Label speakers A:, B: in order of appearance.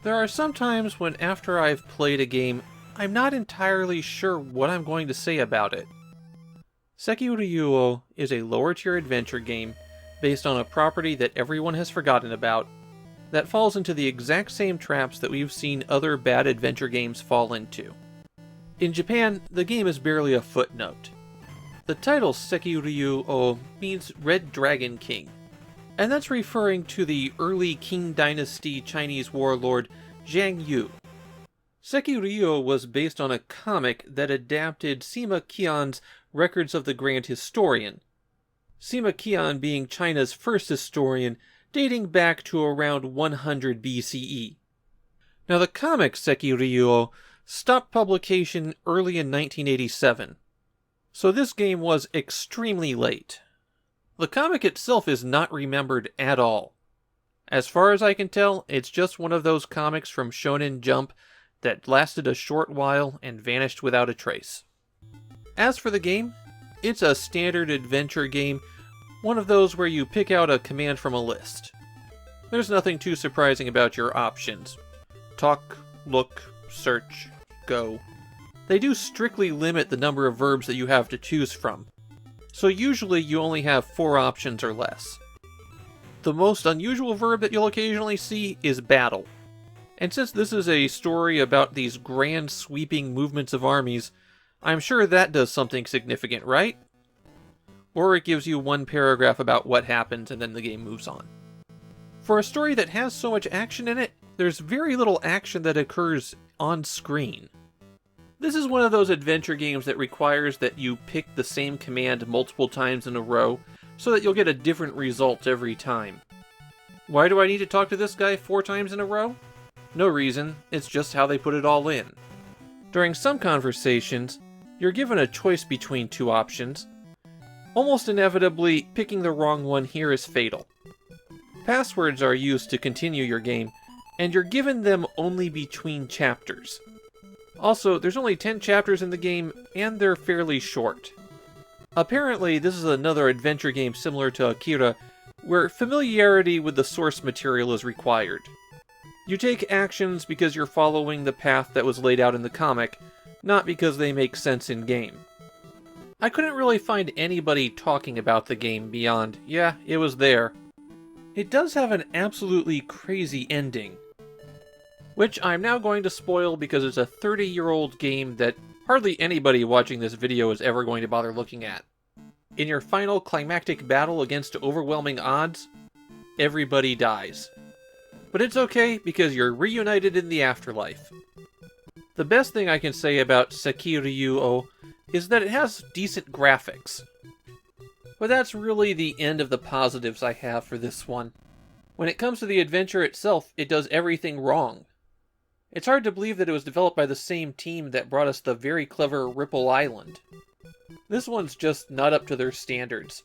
A: There are some times when after I've played a game, I'm not entirely sure what I'm going to say about it. Sekiryuu is a lower-tier adventure game based on a property that everyone has forgotten about that falls into the exact same traps that we've seen other bad adventure games fall into. In Japan, the game is barely a footnote. The title Sekiryuu means Red Dragon King, and that's referring to the early Qing Dynasty Chinese warlord Zhang Yu. Sekiryuu was based on a comic that adapted Sima Qian's Records of the Grand Historian, Sima Qian being China's first historian dating back to around 100 BCE. Now the comic Sekiryuu stopped publication early in 1987, so this game was extremely late. The comic itself is not remembered at all. As far as I can tell, it's just one of those comics from Shonen Jump that lasted a short while and vanished without a trace. As for the game, it's a standard adventure game, one of those where you pick out a command from a list. There's nothing too surprising about your options. Talk, look, search, go. They do strictly limit the number of verbs that you have to choose from, so usually you only have 4 options or less. The most unusual verb that you'll occasionally see is battle. And since this is a story about these grand sweeping movements of armies, I'm sure that does something significant, right? Or it gives you one paragraph about what happens and then the game moves on. For a story that has so much action in it, there's very little action that occurs on screen. This is one of those adventure games that requires that you pick the same command multiple times in a row so that you'll get a different result every time. Why do I need to talk to this guy 4 times in a row? No reason, it's just how they put it all in. During some conversations, you're given a choice between 2 options. Almost inevitably, picking the wrong one here is fatal. Passwords are used to continue your game, and you're given them only between chapters. Also, there's only 10 chapters in the game, and they're fairly short. Apparently, this is another adventure game similar to Akira, where familiarity with the source material is required. You take actions because you're following the path that was laid out in the comic, not because they make sense in-game. I couldn't really find anybody talking about the game beyond, yeah, it was there. It does have an absolutely crazy ending, which I'm now going to spoil because it's a 30-year-old game that hardly anybody watching this video is ever going to bother looking at. In your final climactic battle against overwhelming odds, everybody dies. But it's okay because you're reunited in the afterlife. The best thing I can say about Sekiryuu is that it has decent graphics. But that's really the end of the positives I have for this one. When it comes to the adventure itself, it does everything wrong. It's hard to believe that it was developed by the same team that brought us the very clever Ripple Island. This one's just not up to their standards.